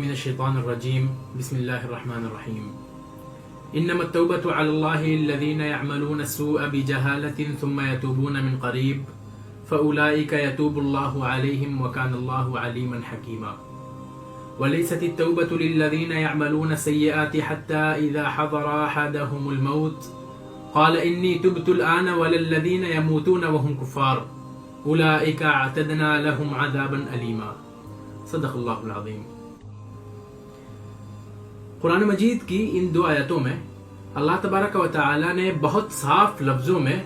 من الشيطان الرجيم بسم الله الرحمن الرحيم إنما التوبة على الله الذين يعملون السوء بجهالة ثم يتوبون من قريب فأولئك يتوب الله عليهم وكان الله عليما حكيما وليست التوبة للذين يعملون السيئات حتى إذا حضر أحدهم الموت قال إني تبت الآن ولا الذين يموتون وهم كفار أولئك اعتدنا لهم عذابا أليما صدق اللہ العظیم۔ قرآن مجید کی ان دو آیتوں میں اللہ تبارک و تعالی نے بہت صاف لفظوں میں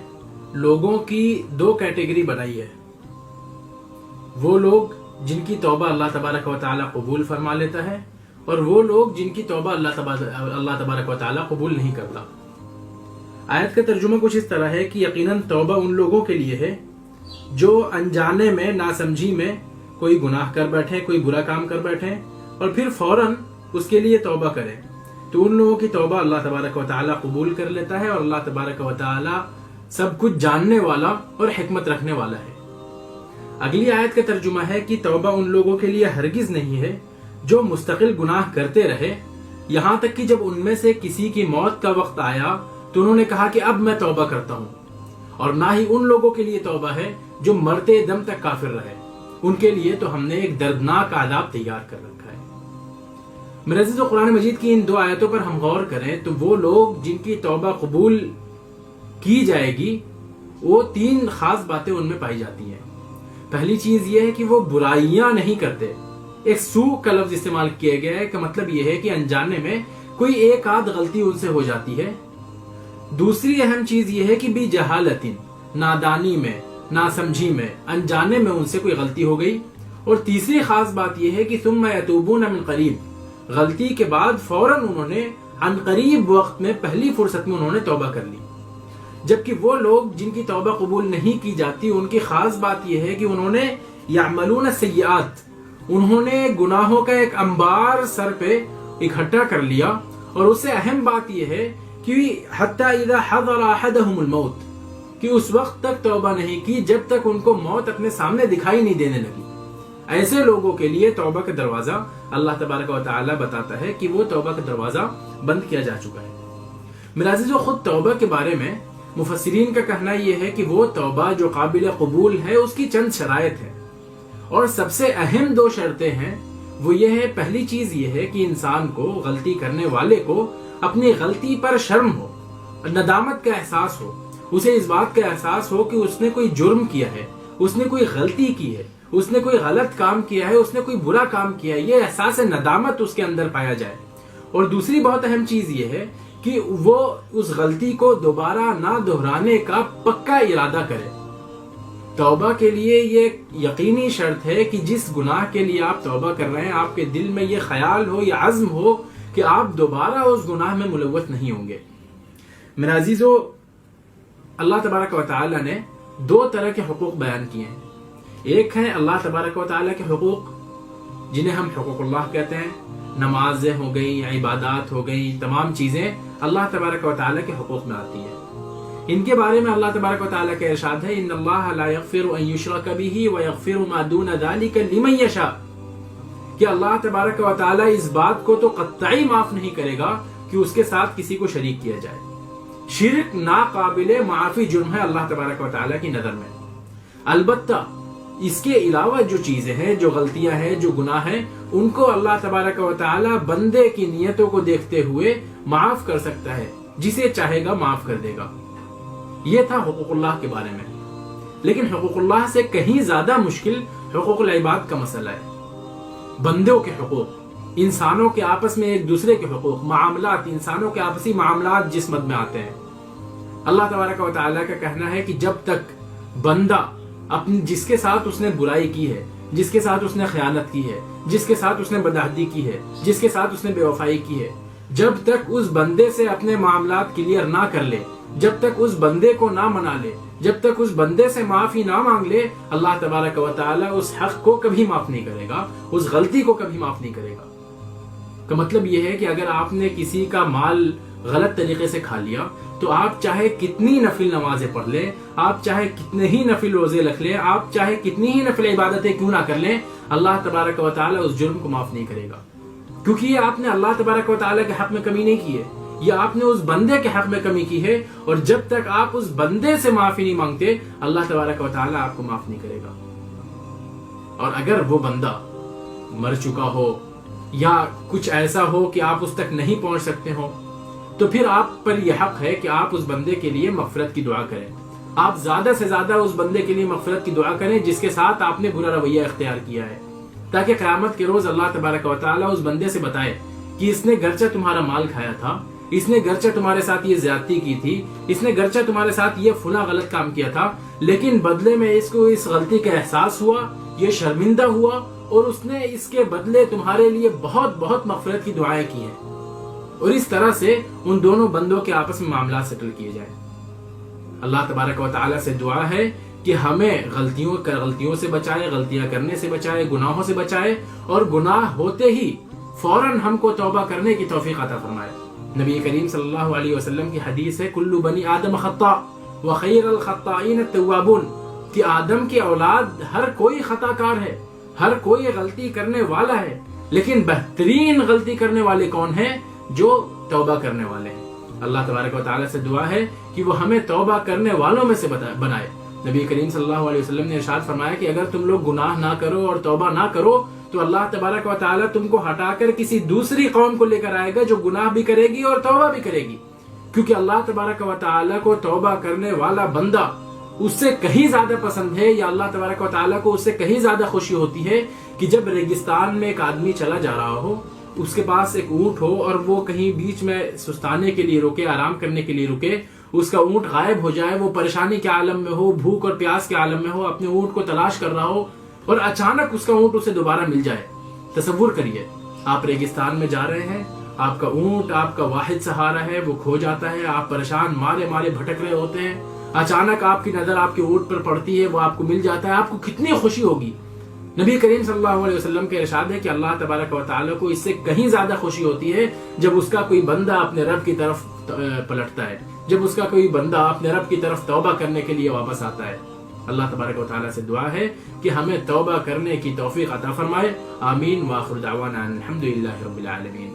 لوگوں کی دو کیٹیگری بنائی ہے۔ وہ لوگ جن کی توبہ اللہ تبارک و تعالی قبول فرما لیتا ہے اور وہ لوگ جن کی توبہ اللہ تبارک و تعالی قبول نہیں کرتا۔ آیت کا ترجمہ کچھ اس طرح ہے کہ یقیناً توبہ ان لوگوں کے لیے ہے جو انجانے میں ناسمجھی میں کوئی گناہ کر بیٹھے، کوئی برا کام کر بیٹھے اور پھر فوراً اس کے لیے توبہ کرے، تو ان لوگوں کی توبہ اللہ تبارک و تعالی قبول کر لیتا ہے اور اللہ تبارک و تعالی سب کچھ جاننے والا اور حکمت رکھنے والا ہے۔ اگلی آیت کا ترجمہ ہے کہ توبہ ان لوگوں کے لیے ہرگز نہیں ہے جو مستقل گناہ کرتے رہے یہاں تک کہ جب ان میں سے کسی کی موت کا وقت آیا تو انہوں نے کہا کہ اب میں توبہ کرتا ہوں، اور نہ ہی ان لوگوں کے لیے توبہ ہے جو مرتے دم تک کافر رہے، ان کے لیے تو ہم نے ایک دردناک عذاب تیار کر رکھا ہے۔ میرے عزیزو، قرآن مجید کی ان دو آیتوں پر ہم غور کریں تو وہ لوگ جن کی توبہ قبول کی جائے گی وہ تین خاص باتیں ان میں پائی جاتی ہیں۔ پہلی چیز یہ ہے کہ وہ برائیاں نہیں کرتے۔ ایک سو کا لفظ استعمال کیا گیا ہے کہ مطلب یہ ہے کہ انجانے میں کوئی ایک آدھ غلطی ان سے ہو جاتی ہے۔ دوسری اہم چیز یہ ہے کہ بھی جہالت، نادانی میں، ناسمجھی میں، انجانے میں ان سے کوئی غلطی ہو گئی۔ اور تیسری خاص بات یہ ہے کہ ثم یتوبون من قریب، غلطی کے بعد فوراً انہوں نے عن قریب وقت میں پہلی فرصت میں انہوں نے توبہ کر لی۔ جبکہ وہ لوگ جن کی توبہ قبول نہیں کی جاتی ان کی خاص بات یہ ہے کہ انہوں نے یعملون السیئات، انہوں نے گناہوں کا ایک انبار سر پہ اکٹھا کر لیا، اور اس سے اہم بات یہ ہے کہ حتی اذا حضر احدهم الموت، کہ اس وقت تک توبہ نہیں کی جب تک ان کو موت اپنے سامنے دکھائی نہیں دینے لگی۔ ایسے لوگوں کے لیے توبہ کا دروازہ اللہ تبارک و تعالی بتاتا ہے کہ وہ توبہ کا دروازہ بند کیا جا چکا ہے۔ میرے عزیزو، خود توبہ کے بارے میں مفسرین کا کہنا یہ ہے کہ وہ توبہ جو قابل قبول ہے اس کی چند شرائط ہیں، اور سب سے اہم دو شرطیں ہیں۔ وہ یہ ہے، پہلی چیز یہ ہے کہ انسان کو، غلطی کرنے والے کو اپنی غلطی پر شرم ہو، ندامت کا احساس ہو، اسے اس بات کا احساس ہو کہ اس نے کوئی جرم کیا ہے، اس نے کوئی غلطی کی ہے، اس نے کوئی غلط کام کیا ہے، اس نے کوئی برا کام کیا ہے، یہ احساس ندامت اس کے اندر پایا جائے۔ اور دوسری بہت اہم چیز یہ ہے کہ وہ اس غلطی کو دوبارہ نہ دہرانے کا پکا ارادہ کرے۔ توبہ کے لیے یہ یقینی شرط ہے کہ جس گناہ کے لیے آپ توبہ کر رہے ہیں آپ کے دل میں یہ خیال ہو، یہ عزم ہو کہ آپ دوبارہ اس گناہ میں ملوث نہیں ہوں گے۔ میرے عزیزو، اللہ تبارک و تعالی نے دو طرح کے حقوق بیان کیے ہیں۔ ایک ہے اللہ تبارک و تعالی کے حقوق جنہیں ہم حقوق اللہ کہتے ہیں، نمازیں ہو گئی، عبادات ہو گئی، تمام چیزیں اللہ تبارک و تعالی کے حقوق میں آتی ہیں۔ ان کے بارے میں اللہ تبارک و تعالی کا ارشاد ہے، ان اللہ لا یغفر ان یشرک بہ ویغفر ما دون ذلک لمن یشاء، کہ اللہ تبارک و تعالی اس بات کو تو قطعی معاف نہیں کرے گا کہ اس کے ساتھ کسی کو شریک کیا جائے۔ شرک ناقابل معافی جرم ہے اللہ تبارک و تعالی کی نظر میں۔ البتہ اس کے علاوہ جو چیزیں ہیں، جو غلطیاں ہیں، جو گناہ ہیں، ان کو اللہ تبارک و تعالی بندے کی نیتوں کو دیکھتے ہوئے معاف کر سکتا ہے، جسے چاہے گا معاف کر دے گا۔ یہ تھا حقوق اللہ کے بارے میں۔ لیکن حقوق اللہ سے کہیں زیادہ مشکل حقوق العباد کا مسئلہ ہے۔ بندوں کے حقوق، انسانوں کے آپس میں ایک دوسرے کے حقوق، معاملات، انسانوں کے آپسی معاملات جس مد میں آتے ہیں۔ اللہ تبارک و تعالیٰ کا کہنا ہے کہ جب تک بندہ اپنی جس کے ساتھ اس نے برائی کی ہے، جس کے ساتھ اس نے خیانت کی ہے، جس کے ساتھ اس نے بدعہدی کی ہے، جس کے ساتھ اس نے بے وفائی کی ہے، جب تک اس بندے سے اپنے معاملات کلیئر نہ کر لے، جب تک اس بندے کو نہ منا لے، جب تک اس بندے سے معافی نہ مانگ لے، اللہ تبارک و تعالیٰ اس حق کو کبھی معاف نہیں کرے گا، اس غلطی کو کبھی معاف نہیں کرے گا۔ کا مطلب یہ ہے کہ اگر آپ نے کسی کا مال غلط طریقے سے کھا لیا تو آپ چاہے کتنی نفل نمازیں پڑھ لیں، آپ چاہے کتنے ہی نفل روزے رکھ لیں، آپ چاہے کتنی ہی نفل عبادتیں کیوں نہ کر لیں، اللہ تبارک و تعالیٰ اس جرم کو معاف نہیں کرے گا۔ کیونکہ یہ آپ نے اللہ تبارک و تعالیٰ کے حق میں کمی نہیں کی ہے، یہ آپ نے اس بندے کے حق میں کمی کی ہے، اور جب تک آپ اس بندے سے معافی نہیں مانگتے اللہ تبارک و تعالیٰ آپ کو معاف نہیں کرے گا۔ اور اگر وہ بندہ مر چکا ہو یا کچھ ایسا ہو کہ آپ اس تک نہیں پہنچ سکتے ہو، تو پھر آپ پر یہ حق ہے کہ آپ اس بندے کے لیے مغفرت کی دعا کریں، آپ زیادہ سے زیادہ اس بندے کے لیے مغفرت کی دعا کریں جس کے ساتھ آپ نے برا رویہ اختیار کیا ہے، تاکہ قیامت کے روز اللہ تبارک و تعالیٰ اس بندے سے بتائے کہ اس نے گرچہ تمہارا مال کھایا تھا، اس نے گرچہ تمہارے ساتھ یہ زیادتی کی تھی، اس نے گرچہ تمہارے ساتھ یہ فلاں غلط کام کیا تھا، لیکن بدلے میں اس کو اس غلطی کا احساس ہوا، یہ شرمندہ ہوا، اور اس نے اس کے بدلے تمہارے لیے بہت بہت مغفرت کی دعائیں کی ہیں، اور اس طرح سے ان دونوں بندوں کے آپس میں معاملات سیٹل کیے جائیں۔ اللہ تبارک و تعالیٰ سے دعا ہے کہ ہمیں غلطیوں سے بچائے، غلطیاں کرنے سے بچائے، گناہوں سے بچائے، اور گناہ ہوتے ہی فوراً ہم کو توبہ کرنے کی توفیق عطا فرمائے۔ نبی کریم صلی اللہ علیہ وسلم کی حدیث ہے، کل بنی آدم خطاء وخیر الخطائین التوابون، کہ آدم کی اولاد ہر کوئی خطا کار ہے، ہر کوئی غلطی کرنے والا ہے، لیکن بہترین غلطی کرنے والے کون ہیں؟ جو توبہ کرنے والے ہیں۔ اللہ تبارک و تعالیٰ سے دعا ہے کہ وہ ہمیں توبہ کرنے والوں میں سے بنائے۔ نبی کریم صلی اللہ علیہ وسلم نے ارشاد فرمایا کہ اگر تم لوگ گناہ نہ کرو اور توبہ نہ کرو تو اللہ تبارک و تعالیٰ تم کو ہٹا کر کسی دوسری قوم کو لے کر آئے گا جو گناہ بھی کرے گی اور توبہ بھی کرے گی، کیونکہ اللہ تبارک و تعالیٰ کو توبہ کرنے والا بندہ اس سے کہیں زیادہ پسند ہے، یا اللہ تبارک و تعالیٰ کو اس سے کہیں زیادہ خوشی ہوتی ہے کہ جب ریگستان میں ایک آدمی چلا جا رہا ہو، اس کے پاس ایک اونٹ ہو اور وہ کہیں بیچ میں سستانے کے لیے رکے، آرام کرنے کے لیے رکے، اس کا اونٹ غائب ہو جائے، وہ پریشانی کے عالم میں ہو، بھوک اور پیاس کے عالم میں ہو، اپنے اونٹ کو تلاش کر رہا ہو، اور اچانک اس کا اونٹ اسے دوبارہ مل جائے۔ تصور کریے، آپ ریگستان میں جا رہے ہیں، آپ کا اونٹ آپ کا واحد سہارا ہے، وہ کھو جاتا ہے، آپ پریشان مارے مارے بھٹک رہے ہوتے ہیں، اچانک آپ کی نظر آپ کے اونٹ پر پڑتی ہے، وہ آپ کو مل جاتا ہے، آپ کو کتنی خوشی ہوگی۔ نبی کریم صلی اللہ علیہ وسلم کے ارشاد ہے کہ اللہ تبارک و تعالیٰ کو اس سے کہیں زیادہ خوشی ہوتی ہے جب اس کا کوئی بندہ اپنے رب کی طرف پلٹتا ہے، جب اس کا کوئی بندہ اپنے رب کی طرف توبہ کرنے کے لیے واپس آتا ہے۔ اللہ تبارک و تعالیٰ سے دعا ہے کہ ہمیں توبہ کرنے کی توفیق عطا فرمائے۔ آمین، وآخر دعوانا الحمدللہ رب العالمین۔